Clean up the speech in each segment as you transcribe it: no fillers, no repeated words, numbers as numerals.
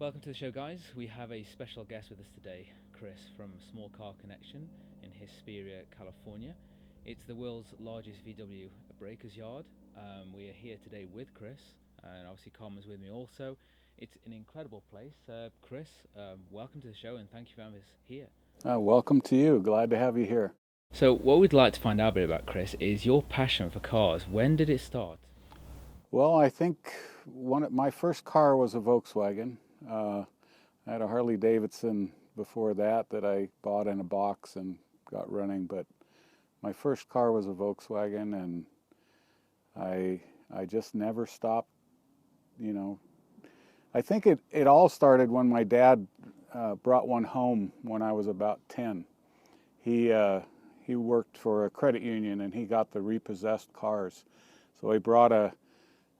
Welcome to the show, guys. We have a special guest with us today, Chris from Small Car Connection in Hesperia, California. It's the world's largest VW breakers yard. We are here today with Chris, and obviously Carmen's with me also. It's an incredible place. Chris, welcome to the show, and thank you for having us here. Welcome to you. Glad to have you here. So what we'd like to find out a bit about, Chris, is your passion for cars. When did it start? Well, I think my first car was a Volkswagen. I had a Harley Davidson before that I bought in a box and got running, but my first car was a Volkswagen, and I just never stopped. I think it all started when my dad brought one home when I was about 10. He worked for a credit union, and he got the repossessed cars. So he brought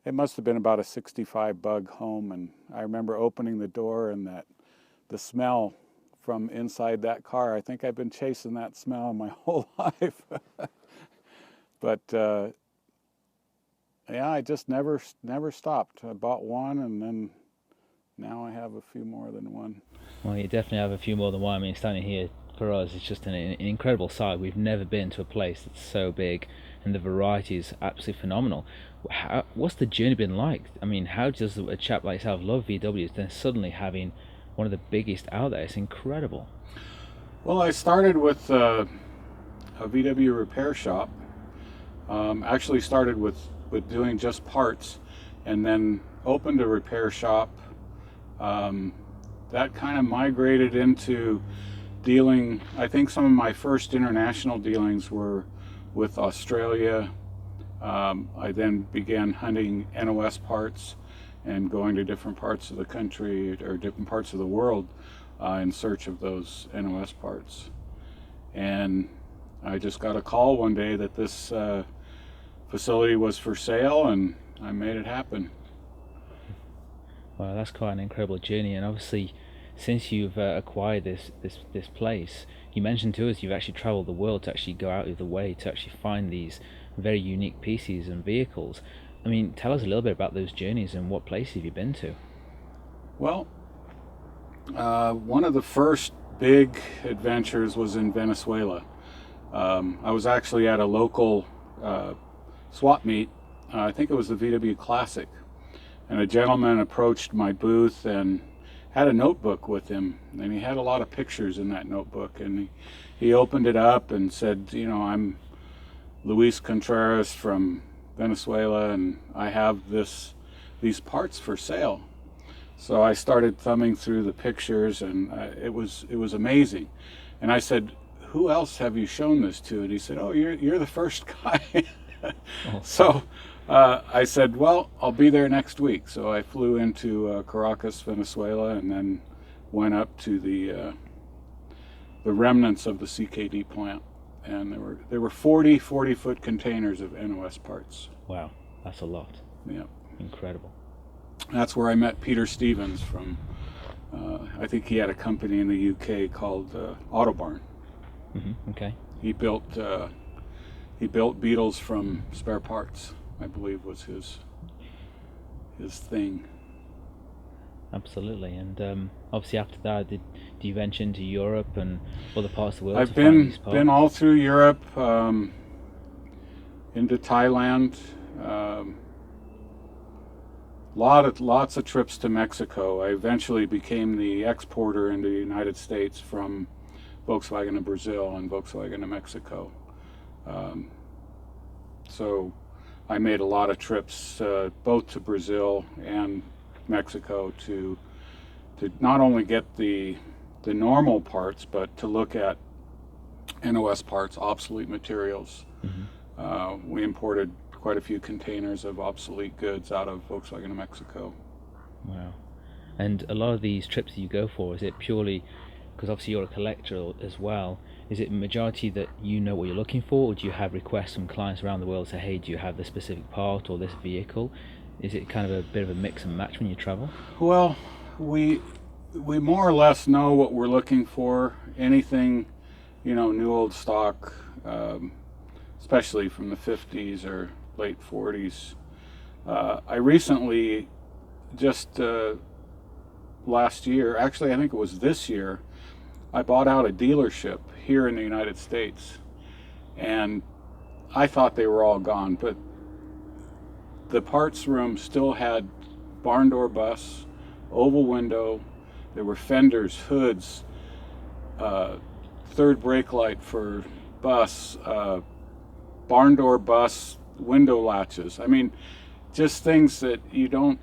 it must have been about a 65 Bug home, and I remember opening the door and the smell from inside that car. I think I've been chasing that smell my whole life. But yeah, I just never stopped. I bought one, and then now I have a few more than one. Well, you definitely have a few more than one. I mean, standing here for us, it's just an incredible sight. We've never been to a place that's so big, and the variety is absolutely phenomenal. What's the journey been like? I mean, how does a chap like yourself love VWs, then suddenly having one of the biggest out there? It's incredible. Well, I started with a VW repair shop. Actually started with doing just parts, and then opened a repair shop. That kind of migrated into dealing. I think some of my first international dealings were with Australia. I then began hunting NOS parts and going to different parts of the country or different parts of the world in search of those NOS parts. And I just got a call one day that this facility was for sale, and I made it happen. Wow, that's quite an incredible journey. And obviously, since you've acquired this place, you mentioned to us you've actually traveled the world to actually go out of the way to actually find these very unique pieces and vehicles. I mean, tell us a little bit about those journeys and what places have you been to? Well, one of the first big adventures was in Venezuela. I was actually at a local swap meet. I think it was the VW Classic, and a gentleman approached my booth and had a notebook with him, and he had a lot of pictures in that notebook, and he opened it up and said, I'm Luis Contreras from Venezuela, and I have these parts for sale. So I started thumbing through the pictures, and it was amazing. And I said, who else have you shown this to? And he said, oh, you're the first guy. Oh. So I said, well, I'll be there next week. So I flew into Caracas, Venezuela, and then went up to the remnants of the CKD plant. And there were 40-foot containers of NOS parts. Wow, that's a lot. Yeah. Incredible. That's where I met Peter Stevens from, I think he had a company in the UK called Autobarn. Mm-hmm. Okay. He built Beetles from spare parts, I believe was his thing. Absolutely. And obviously after that, do you venture into Europe and other parts of the world? I've been all through Europe, into Thailand, lots of trips to Mexico. I eventually became the exporter into the United States from Volkswagen to Brazil and Volkswagen to Mexico. So I made a lot of trips both to Brazil and Mexico to not only get the normal parts, but to look at NOS parts, obsolete materials. Mm-hmm. We imported quite a few containers of obsolete goods out of Volkswagen to Mexico. Wow. And a lot of these trips that you go for, is it purely, because obviously you're a collector as well, is it majority that you know what you're looking for, or do you have requests from clients around the world say, hey, do you have this specific part or this vehicle? Is it kind of a bit of a mix and match when you travel? Well, we more or less know what we're looking for. Anything, new old stock, especially from the 50s or late 40s. I recently just last year, actually I think it was this year, I bought out a dealership here in the United States, and I thought they were all gone, but the parts room still had barn door bus, oval window, there were fenders, hoods, third brake light for bus, barn door bus, window latches. I mean, just things that you don't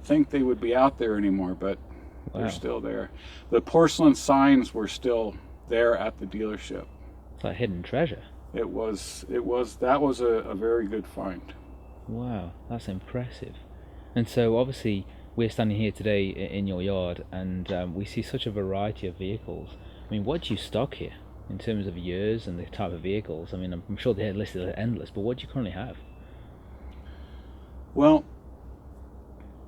think they would be out there anymore, but Wow. they're still there. The porcelain signs were still there at the dealership. It's like hidden treasure. That was a very good find. Wow, that's impressive. And so obviously we're standing here today in your yard, and we see such a variety of vehicles. I mean, what do you stock here in terms of years and the type of vehicles? I mean, I'm sure they're listed are endless, but what do you currently have? Well,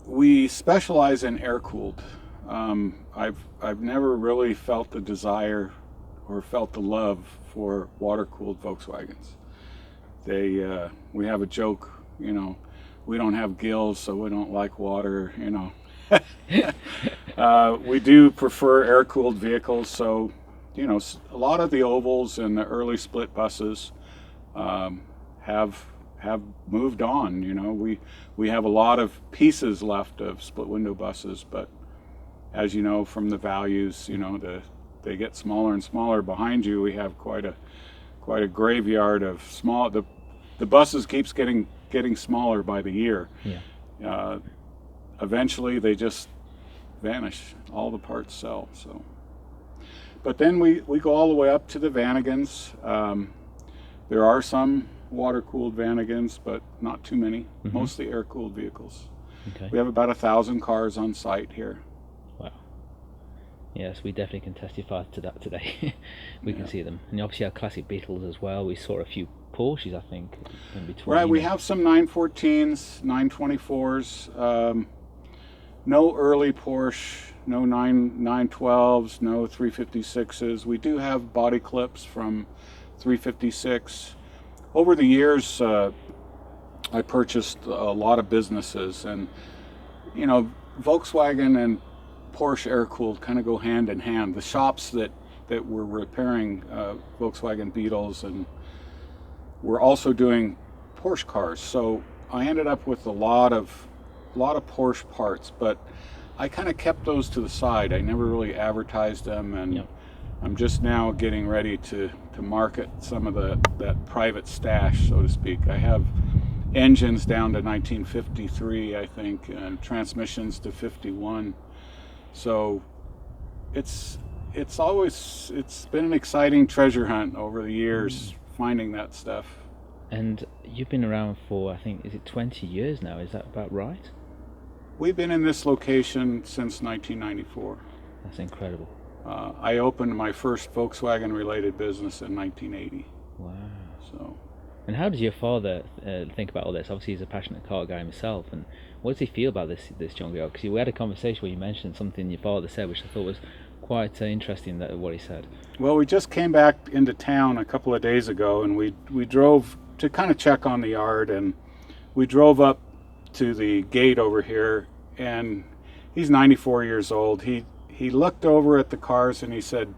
we specialize in air-cooled. I've never really felt the desire or felt the love for water-cooled Volkswagens. We have a joke, you know, we don't have gills, so we don't like water, you know. We do prefer air-cooled vehicles, so, you know, a lot of the ovals and the early split buses have moved on. You know, we have a lot of pieces left of split window buses, but as you know from the values, you know, they get smaller and smaller. Behind you, we have quite a graveyard of small. The buses keeps getting smaller by the year. Yeah. Eventually, they just vanish. All the parts sell. So, but then we go all the way up to the Vanagons. There are some water-cooled Vanagons, but not too many. Mm-hmm. Mostly air-cooled vehicles. Okay. We have about 1,000 cars on site here. Wow. Yes, we definitely can testify to that today. We Yeah. can see them. And obviously our classic Beetles as well. We saw a few Porsches, I think, in between. Right, we have some 914s, 924s, no early Porsche, no 912s, no 356s. We do have body clips from 356. Over the years, I purchased a lot of businesses, and you know, Volkswagen and Porsche air-cooled kind of go hand in hand. The shops that were repairing Volkswagen Beetles and were also doing Porsche cars, so I ended up with a lot of Porsche parts, but I kind of kept those to the side. I never really advertised them, and Yep. I'm just now getting ready to market some of that private stash, so to speak. I have engines down to 1953, I think, and transmissions to 51. So it's been an exciting treasure hunt over the years, finding that stuff. And you've been around for, I think, is it 20 years now? Is that about right? We've been in this location since 1994. That's incredible. I opened my first Volkswagen-related business in 1980. Wow. So, And how does your father think about all this? Obviously, he's a passionate car guy himself. And what does he feel about this junkyard? Because we had a conversation where you mentioned something your father said, which I thought was quite interesting. That what he said. well, we just came back into town a couple of days ago, and we drove to kind of check on the yard, and we drove up to the gate over here, and he's 94 years old. He looked over at the cars and he said,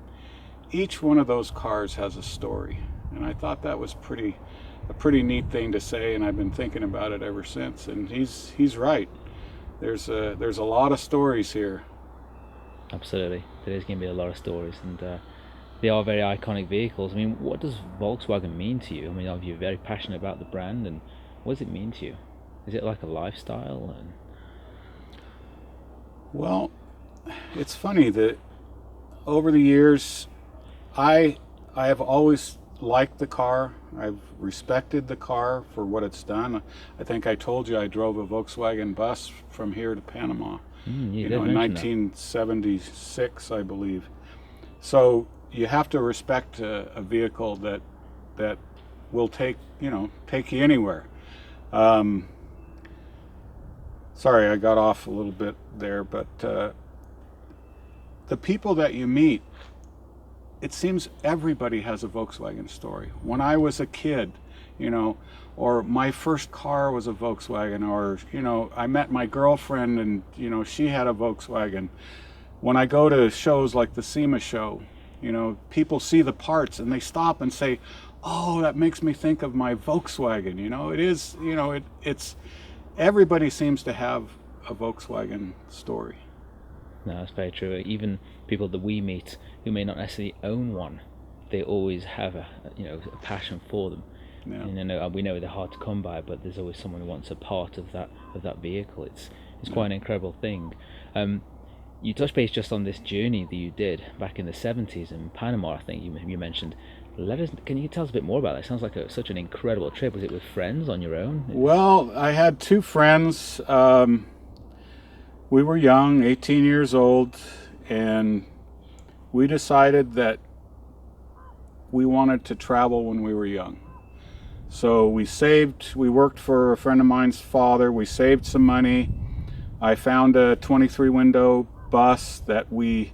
each one of those cars has a story. And I thought that was a pretty neat thing to say, and I've been thinking about it ever since. And he's right. There's a lot of stories here. Absolutely, there's going to be a lot of stories, and they are very iconic vehicles. I mean, what does Volkswagen mean to you? I mean, are you very passionate about the brand, and what does it mean to you? Is it like a lifestyle? And Well, it's funny that over the years, I have always liked the car. I've respected the car for what it's done. I think I told you I drove a Volkswagen bus from here to Panama. you In did mention 1976, I believe. So you have to respect a vehicle that will take you anywhere. Sorry, I got off a little bit there, but the people that you meet, it seems everybody has a Volkswagen story. When I was a kid, or my first car was a Volkswagen, or I met my girlfriend and she had a Volkswagen. when I go to shows like the SEMA show, people see the parts and they stop and say, "Oh, that makes me think of my Volkswagen." It is, it's everybody seems to have a Volkswagen story. No, that's very true. Even people that we meet who may not necessarily own one, they always have a passion for them. Yeah. And we know they're hard to come by, but there's always someone who wants a part of that vehicle. It's quite an incredible thing. You touched base just on this journey that you did back in the 70s in Panama. I think you mentioned. Can you tell us a bit more about that? It sounds like such an incredible trip. Was it with friends, on your own? Well, I had two friends. We were young, 18 years old, and we decided that we wanted to travel when we were young. So we worked for a friend of mine's father, we saved some money. I found a 23 window bus that we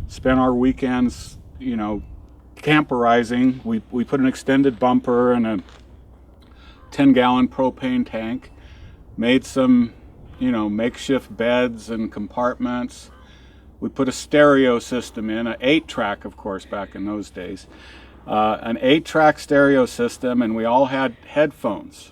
spent our weekends, camperizing. We put an extended bumper and a 10-gallon propane tank, made some makeshift beds and compartments. We put a stereo system in, an 8-track, of course, back in those days. An 8-track stereo system, and we all had headphones.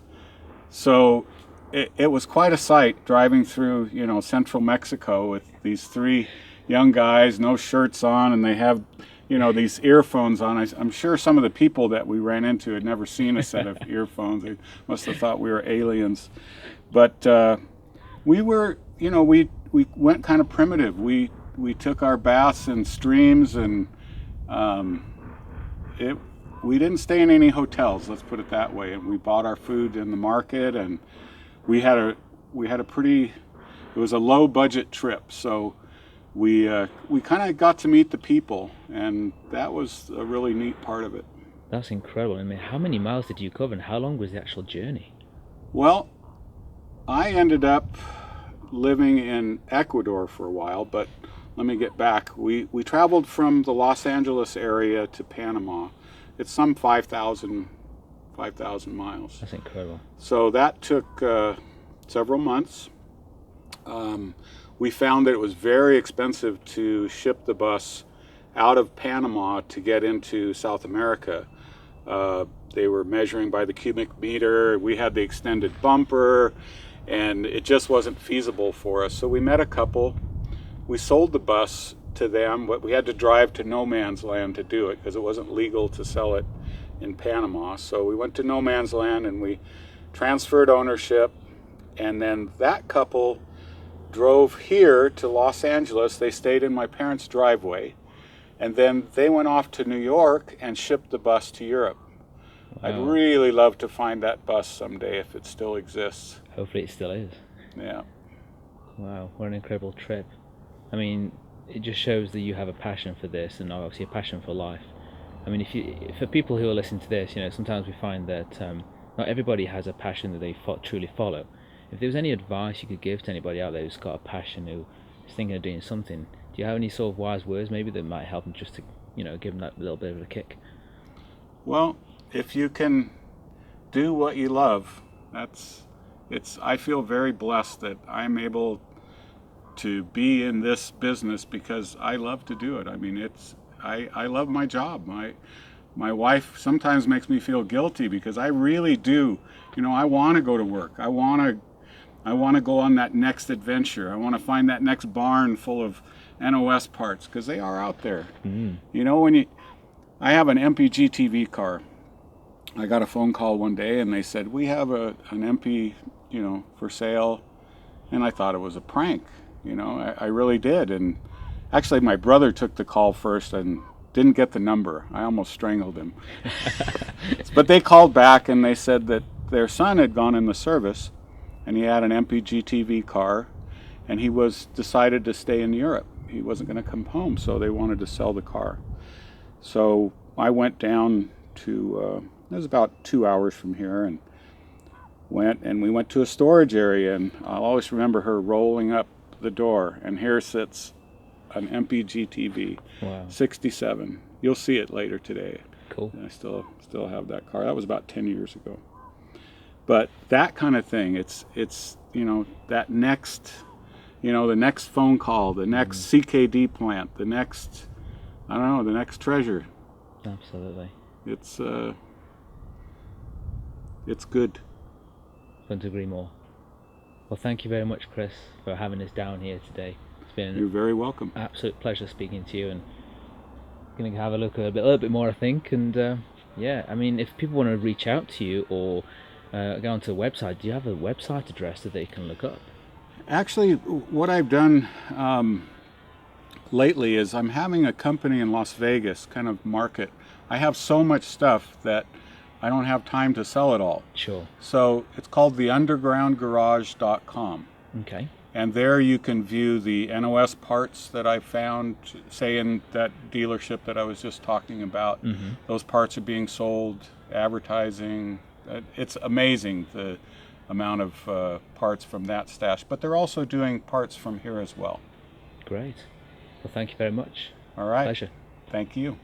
So it was quite a sight driving through, central Mexico with these three young guys, no shirts on, and they have, these earphones on. I'm sure some of the people that we ran into had never seen a set of earphones. They must have thought we were aliens. But we were, we went kind of primitive. We took our baths in streams, and we didn't stay in any hotels, let's put it that way. And we bought our food in the market, and we had a it was a low budget trip, so we kind of got to meet the people, and that was a really neat part of it. That's incredible. I mean, how many miles did you cover, and how long was the actual journey? Well, I ended up living in Ecuador for a while, but let me get back. We traveled from the Los Angeles area to Panama. It's some 5,000 miles. That's incredible. So that took several months. We found that it was very expensive to ship the bus out of Panama to get into South America. They were measuring by the cubic meter. We had the extended bumper, and it just wasn't feasible for us. So we met a couple. We sold the bus to them, but we had to drive to no man's land to do it because it wasn't legal to sell it in Panama. So we went to no man's land and we transferred ownership, and then that couple drove here to Los Angeles. They stayed in my parents' driveway, and then they went off to New York and shipped the bus to Europe. Wow. I'd really love to find that bus someday if it still exists. Hopefully it still is. Yeah. Wow, what an incredible trip. I mean, it just shows that you have a passion for this, and obviously a passion for life. I mean, for people who are listening to this, sometimes we find that not everybody has a passion that they truly follow. If there was any advice you could give to anybody out there who's got a passion, who is thinking of doing something, do you have any sort of wise words maybe that might help them just to, give them that little bit of a kick? Well, if you can do what you love, I feel very blessed that I'm able to be in this business because I love to do it. I mean, I love my job. My wife sometimes makes me feel guilty because I really do. I want to go to work. I want to go on that next adventure. I want to find that next barn full of NOS parts because they are out there. Mm. I have an MPG TV car. I got a phone call one day and they said, we have an MP, for sale. And I thought it was a prank. I really did. And actually my brother took the call first and didn't get the number. I almost strangled him. But they called back and they said that their son had gone in the service and he had an MPG TV car and he decided to stay in Europe. He wasn't going to come home, so they wanted to sell the car. So I went down to, it was about 2 hours from here, and we went to a storage area, and I'll always remember her rolling up the door, and here sits an MPG TV. Wow. 67. You'll see it later today. Cool. And I still have that car. That was about 10 years ago. But that kind of thing, it's that next, the next phone call, the next CKD plant, the next, I don't know, the next treasure. Absolutely. It's good. Couldn't agree more. Well, thank you very much, Chris, for having us down here today. It's been You're very welcome. an absolute pleasure speaking to you, and going to have a look a little bit more, I think. And yeah, I mean, if people want to reach out to you or go onto the website, do you have a website address that they can look up? Actually, what I've done lately is I'm having a company in Las Vegas kind of market. I have so much stuff that I don't have time to sell it all. Sure. So it's called theundergroundgarage.com. Okay. And there you can view the NOS parts that I found, say in that dealership that I was just talking about. Mm-hmm. Those parts are being sold, advertising. It's amazing the amount of parts from that stash. But they're also doing parts from here as well. Great. Well, thank you very much. All right. Pleasure. Thank you.